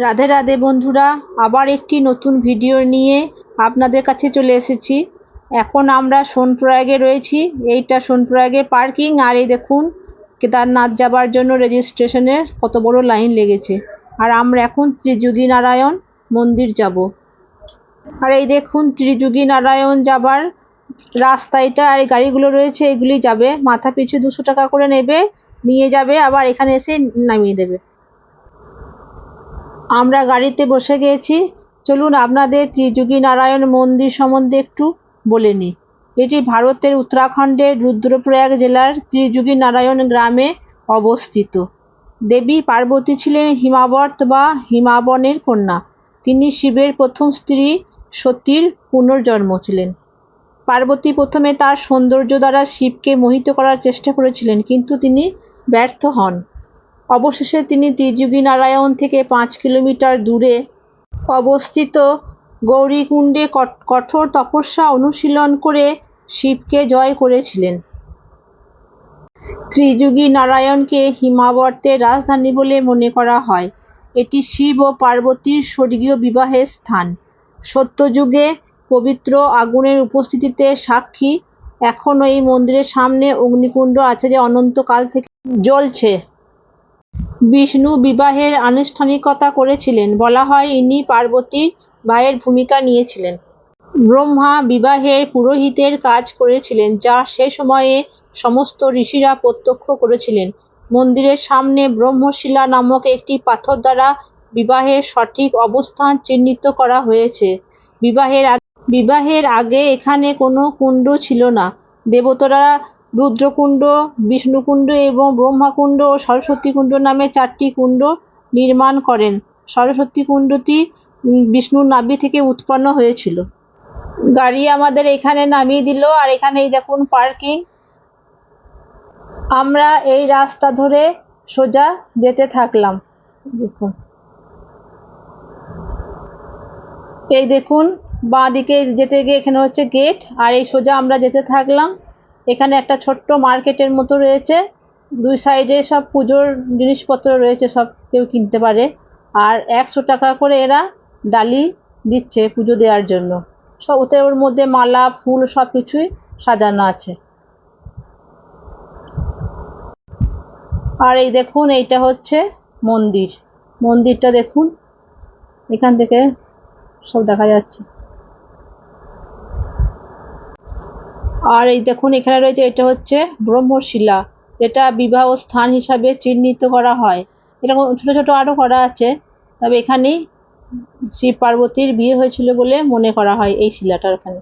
রাধে রাধে বন্ধুরা, আবার একটি নতুন ভিডিও নিয়ে আপনাদের কাছে চলে এসেছি। এখন আমরা সোনপ্রয়াগে রয়েছি। এইটা সোনপ্রয়াগের পার্কিং। আর এই দেখুন, কেদারনাথ যাবার জন্য রেজিস্ট্রেশনের কত বড় লাইন লেগেছে। আর আমরা এখন ত্রিযুগী নারায়ণ মন্দির যাব। আর এই দেখুন, ত্রিযুগী নারায়ণ যাবার রাস্তা এটা। আর এই গাড়িগুলো রয়েছে, এগুলি যাবে। মাথা পিছু 200 টাকা করে নেবে, নিয়ে যাবে, আবার এখানে এসে নামিয়ে দেবে। আমরা গাড়িতে বসে গিয়েছি। চলুন আপনাদের ত্রিযুগী নারায়ণ মন্দির সম্বন্ধে একটু বলে নিই। এটি ভারতের উত্তরাখণ্ডের রুদ্রপ্রয়াগ জেলার ত্রিযুগী নারায়ণ গ্রামে অবস্থিত। দেবী পার্বতী ছিলেন হিমাবর্ত বা হিমাবনের কন্যা। তিনি শিবের প্রথম স্ত্রী সতীর পুনর্জন্ম ছিলেন। পার্বতী প্রথমে তার সৌন্দর্য দ্বারা শিবকে মোহিত করার চেষ্টা করেছিলেন, কিন্তু তিনি ব্যর্থ হন। অবশেষে তিনি ত্রিযুগী নারায়ণ থেকে 5 কিলোমিটার দূরে অবস্থিত গৌরীকুণ্ডে কঠোর তপস্যা অনুশীলন করে শিবকে জয় করেছিলেন। ত্রিযুগী নারায়ণকে হিমাবর্তের রাজধানী বলে মনে করা হয়। এটি শিব ও পার্বতীর স্বর্গীয় বিবাহের স্থান। সত্যযুগে পবিত্র আগুনের উপস্থিতিতে সাক্ষী এখনও এই মন্দিরের সামনে অগ্নিকুণ্ড আছে, যে অনন্তকাল থেকে জ্বলছে। বিষ্ণু বিবাহের আনুষ্ঠানিকতা করেছিলেন। বলা হয় ইনি পার্বতীর ভাইয়ের ভূমিকা নিয়েছিলেন। ব্রহ্মা বিবাহের পুরোহিতের কাজ করেছিলেন, যা সে সময়ে সমস্ত ঋষিরা প্রত্যক্ষ করেছিলেন। মন্দিরের সামনে ব্রহ্মশিলা নামক একটি পাথর দ্বারা বিবাহের সঠিক অবস্থান চিহ্নিত করা হয়েছে। বিবাহের আগে এখানে কোনো কুণ্ড ছিল না। দেবতারা রুদ্রকুণ্ড, বিষ্ণুকুণ্ড এবং ব্রহ্মাকুণ্ড ও সরস্বতী কুণ্ড নামে 4টি কুণ্ড নির্মাণ করেন। সরস্বতী কুণ্ডটি বিষ্ণুর নাভি থেকে উৎপন্ন হয়েছিল। গাড়ি আমাদের এখানে নামিয়ে দিল। আর এখানেই দেখুন পার্কিং। আমরা এই রাস্তা ধরে সোজা যেতে থাকলাম। দেখুন, এই দেখুন, বাঁ দিকে যেতে গিয়ে এখানে হচ্ছে গেট। আর এই সোজা আমরা যেতে থাকলাম। এখানে একটা ছোট্ট মার্কেটের মতো রয়েছে। দুই সাইডে সব পুজোর জিনিসপত্র রয়েছে, সব কেউ কিনতে পারে। আর 100 টাকা করে এরা ডালি দিচ্ছে পুজো দেওয়ার জন্য। সব ওর মধ্যে মালা ফুল সব কিছুই সাজানো আছে। আর এই দেখুন, এইটা হচ্ছে মন্দির। মন্দিরটা দেখুন, এখান থেকে সব দেখা যাচ্ছে। আর এই দেখুন, এখানে রয়েছে, এটা হচ্ছে ব্রহ্মশিলা, যেটা বিবাহ স্থান হিসাবে চিহ্নিত করা হয়। এরকম ছোট ছোট আরও করা আছে, তবে এখানেই শিব পার্বতীর বিয়ে হয়েছিল বলে মনে করা হয় এই শিলাটার ওখানে।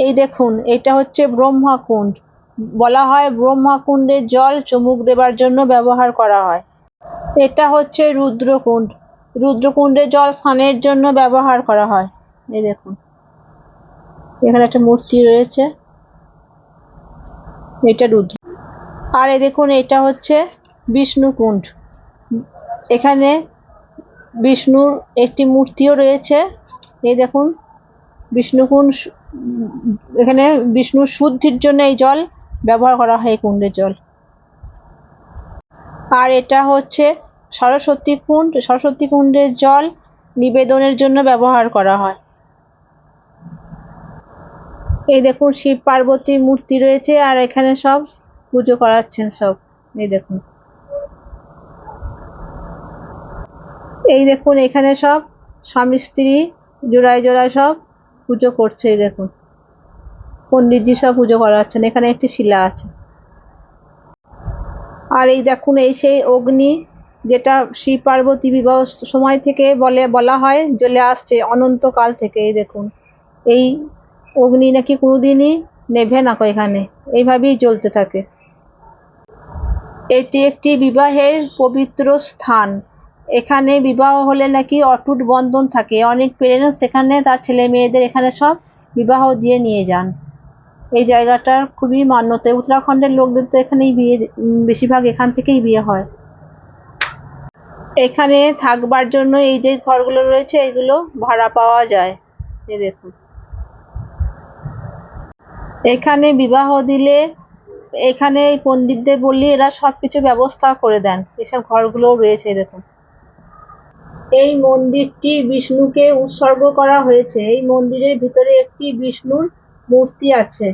এই দেখুন, এটা হচ্ছে ব্রহ্মাকুণ্ড। বলা হয় ব্রহ্মাকুণ্ডের জল চুমুক দেবার জন্য ব্যবহার করা হয়। এটা হচ্ছে রুদ্রকুণ্ড। রুদ্রকুণ্ডের জল স্নানের জন্য ব্যবহার করা হয়। এই দেখুন, এখানে একটা মূর্তি রয়েছে, এটা রুদ্র। আর এই দেখুন, এটা হচ্ছে বিষ্ণুকুণ্ড। এখানে বিষ্ণুর একটি মূর্তিও রয়েছে। এই দেখুন, বিষ্ণুকুণ্ড। এখানে বিষ্ণুর শুদ্ধির জন্য এই জল ব্যবহার করা হয়, এই কুণ্ডের জল। আর এটা হচ্ছে সরস্বতী কুণ্ড। সরস্বতী কুণ্ডের জল নিবেদনের জন্য ব্যবহার করা হয়। এই দেখুন, শিব পার্বতী মূর্তি রয়েছে। আর এখানে সব পুজো করাচ্ছেন সব। এই দেখুন, এই দেখুন, এখানে সব স্বামী স্ত্রী জোড়ায় জোড়ায় সব পুজো করছে। এই দেখুন, পণ্ডিতজি সব পুজো করাচ্ছেন। এখানে একটি শিলা আছে। আর এই দেখুন, এই সেই অগ্নি, যেটা শিব পার্বতী বিবাহ সময় থেকে বলা হয় জ্বলে আসছে অনন্তকাল থেকে। এই দেখুন, এই অগ্নি নাকি কোনোদিনই নেভে না, এখানে এইভাবেই জ্বলতে থাকে। এটি একটি বিবাহের পবিত্র স্থান। এখানে বিবাহ হলে নাকি অটুট বন্ধন থাকে। অনেক পেরেন্টস এখানে তার ছেলে মেয়েদের এখানে সব বিবাহ দিয়ে নিয়ে যান। এই জায়গাটার খুবই মান্যতা। উত্তরাখণ্ডের লোকদের তো এখানেই বিয়ে, বেশিরভাগ এখান থেকেই বিয়ে হয়। এখানে থাকবার জন্য এই যে ঘরগুলো রয়েছে, এগুলো ভাড়া পাওয়া যায়। এই দেখুন, এখানে বিবাহ দিলে এখানে পণ্ডিতদের বললে এরা সবকিছু ব্যবস্থা করে দেন। এসব ঘরগুলোও রয়েছে। দেখুন, এই মন্দিরটি বিষ্ণুকে উৎসর্গ করা হয়েছে। এই মন্দিরের ভিতরে একটি বিষ্ণুর মূর্তি আছে।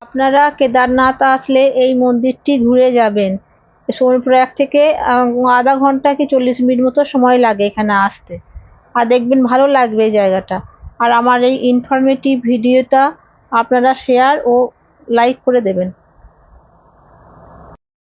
আপনারা কেদারনাথ আসলে এই মন্দিরটি ঘুরে যাবেন। সোনপ্রয়াগ থেকে আধা ঘন্টা কি 40 মিনিট মতো সময় লাগে এখানে আসতে। আর দেখবেন ভালো লাগবে এই জায়গাটা। আর আমার এই ইনফরমেটিভ ভিডিওটা আপনারা শেয়ার ও লাইক করে দেবেন।